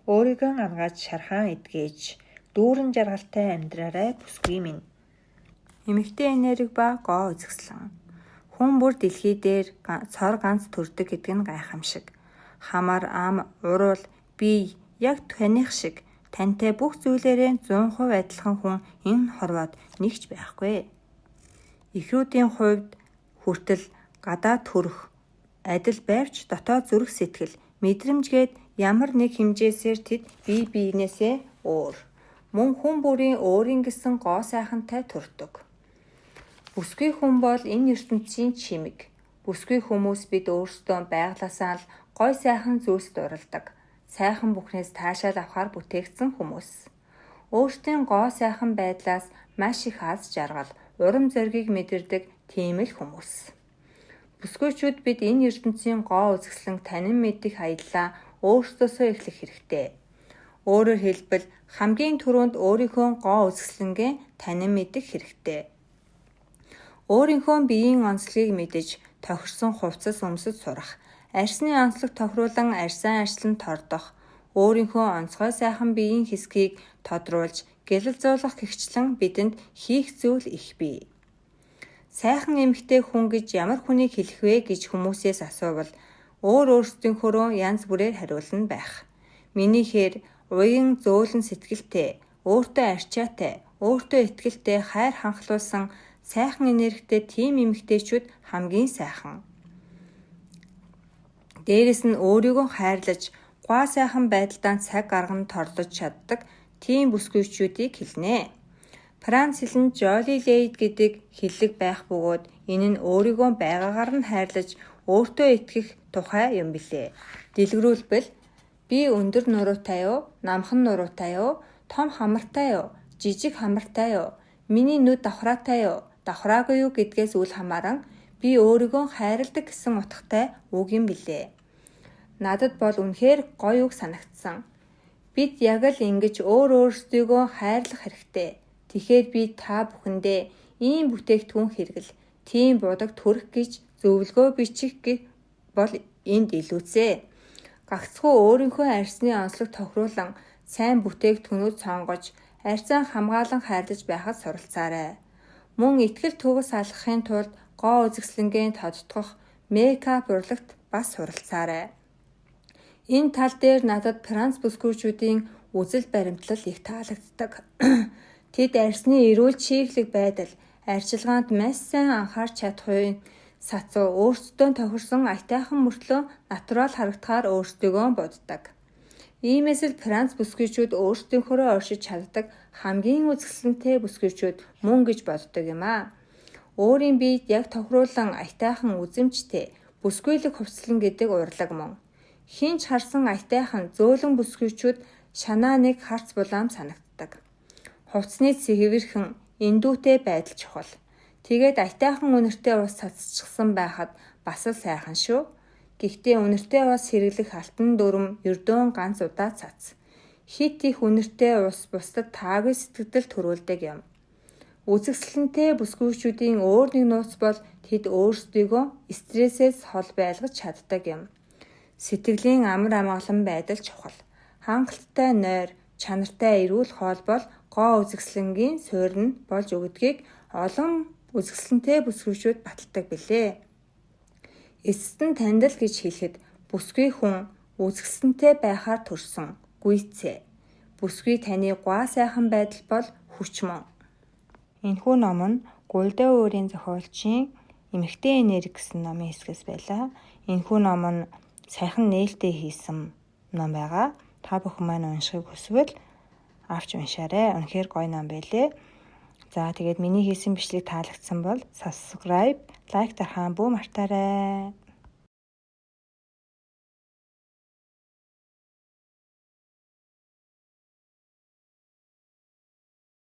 Өөрийгөө ангааж шархаан эдгэж, дүүрэн жаргалтай амьдраарай бүсгүй минь. Эмэгтэй энерги ба гоо үзэсгэлэн. Хүн бүр дэлхий дээр цор ганц төрдөг гэдэг нь гайхамшиг. Хамар, ам, уруул, бие яг таних шиг тантай бүх зүйлээрээ 100% адилхан хүн энэ хорвоод нэгч байхгүй. Эхрүүдийн хувьд хүртэл гадаа төрөх, адил байвч дотоод зүрх сэтгэл, мэдрэмжгээд ямар нэг хэмжээсээр тэд бие биенээсээ өөр. Мөн хүн бүрийн өөрийн гэсэн гоо сайхантай төрдөг. Бүсгүй хүн бол энэ ертөнцийн чимэг. Бүсгүй хүмүүс бид өөрсдөө байгласаа л гой сайхан зүйлс дурладаг. Сайхан бүхнээс таашаал авахар бүтээгдсэн хүмүүс. Өөртөө гоо сайхан байдлаас маш их аз жаргал, урам зоригийг мэдэрдэг тийм л хүмүүс. Бүсгүйчүүд бид энэ ертөнцийн гоо үзэсгэлэн танин мэдих аяллаа өөрсдөөсөө эхлэх хэрэгтэй. Өөрөөр хэлбэл хамгийн түрүүнд өөрийнхөө гоо үзэсгэлэнгээ танин мэдэх хэрэгтэй. Өөрийнхөө биеийн онцлогийг мэдэж тохирсон хувцас өмсөж сурах, арьсны онцлог тохируулан арьсан арчлан тордох, өөрийнхөө онцгой сайхан биеийн хэсгийг тодруулж гялалзуулах гэгчлэн бидэнд хийх зүйл их бий. Сайхан эмэгтэй хүн гэж ямар хүнийг хэлэх вэ гэж хүмүүсээс асуувал өөрсдийнхөө янз бүрээр хариулна байх. Минийхээр уян зөөлөн сэтгэлтэй, өөртөө арчаатай, өөртөө итгэлтэй хайр ханхлуулсан сайхан энергитэй тийм эмэгтэйчүүд хамгийн сайхан. Дээрэс нь өөрийгөө хайрлаж, гоо сайхан байдалдаа цаг гарган торлож чаддаг тийм бүсгүйчүүдийг хэлнэ. Франц хэлэн Жоли Лейд гэдэг хиллэг байх бөгөөд энэ нь өөрийгөө байгаагаар нь хайрлаж, өөртөө итгэх тухай юм билээ. Дэлгэрүүлбэл би өндөр нуруутай юу, намхан нуруутай юу, том хамартай юу, жижиг хамартай юу, миний нүд давхраатай юу, давхраагүй юу гэдгээс үл хамааран би өөрийгөө хайрладаг гэсэн утгатай үг юм билээ. Надад бол үнэхээр гоё үг санагдсан. Бид яг л ингэж өөрсдийгөө хайрлах хэрэгтэй. Тэгэхээр би та бүхэндээ ийм бүтээгдэхүүн хэрэгэл, тийм будаг төрөх гэж зөвлөгөө бичих бол энд илүүцээ. Гагцхүү өөрийнхөө арьсны онцлог тохируулан сайн бүтээгдэхүүнүүд сонгож, арьсаа хамгаалан хайрлаж байхад суралцаарай. Мөн итгэл төгс алгахын тулд гоо үзэсгэлэнгээ тодтгох, мейкап урлагт бас суралцаарай. Энэ тал дээр надад Франц бүсгүйчүүдийн үзэл баримтлал их таалагддаг. Тэд арьсны эрүүл чиглэг байдал, арчилгаанд маш сайн анхаарч чадахын сацуу өөрсдөө тохирсон аятайхан мөртлөө натурал харагдахаар өөрсдийгөө буддаг. Иймээс л Франц бүсгүйчүүд өөрсдийнхөө оршиж чаддаг хамгийн үзэсгэлэнтэй бүсгүйчүүд мөн гэж боддог юм аа. Өөрийн биед яг тохируулан аятайхан үзэмжтэй бүсгүйлэг хувцлан гэдэг урлаг мөн. Хинч харсан аятайхан зөөлөн бүсгүйчүүд шанаа нэг харц булаам санагддаг. Хувцсны цэвэрхэн эндүүтэй байдал чухал. Тэгээд аятайхан үнэртэй ус цацчихсан байхад бас л сайхан шүү. Гэхдээ үнэртэй ус хэрэглэх алтан дүрм ердөөн ганц удаа цац. Хит их үнэртэй ус бусдад таагүй сэтгэл төрүүлдэг юм. Үзэсгэлэнтэй бүсгүйчүүдийн өөр нэг нууц бол тэд өөрсдийгөө стрессээс хол байлгаж чаддаг юм. Сэтгэлийн амар амгалан байдал чухал. Хангалттай нойр, чанартай эрүүл хоол бол гоо үзэсгэлэнгийн суурь нь болж өгдгийг олон үзэсгэлэнтэй бүсгүйчүүд баталдаг билээ. Эцэст нь тандал гэж хэлэхэд бүсгүй хүн үзэсгэлэнтэй байхаар төрсөн гүйцээ. Бүсгүй таны гоо сайхан байдал бол хүч мөн. Энэхүү ном нь Гульдэ өөрийн зохиолчийн Эмэгтэй энерги гэсэн номын хэсгээс байлаа. Энэхүү ном нь сайхан нээлттэй хийсэн ном байгаа. Та бүхэн маань уншихыг хүсвэл авч уншаарай. Үнэхээр гоё ном байлээ. За тэгээд миний хийсэн бичлэг таалагдсан бол subscribe, like дарахаа бүү мартаарай.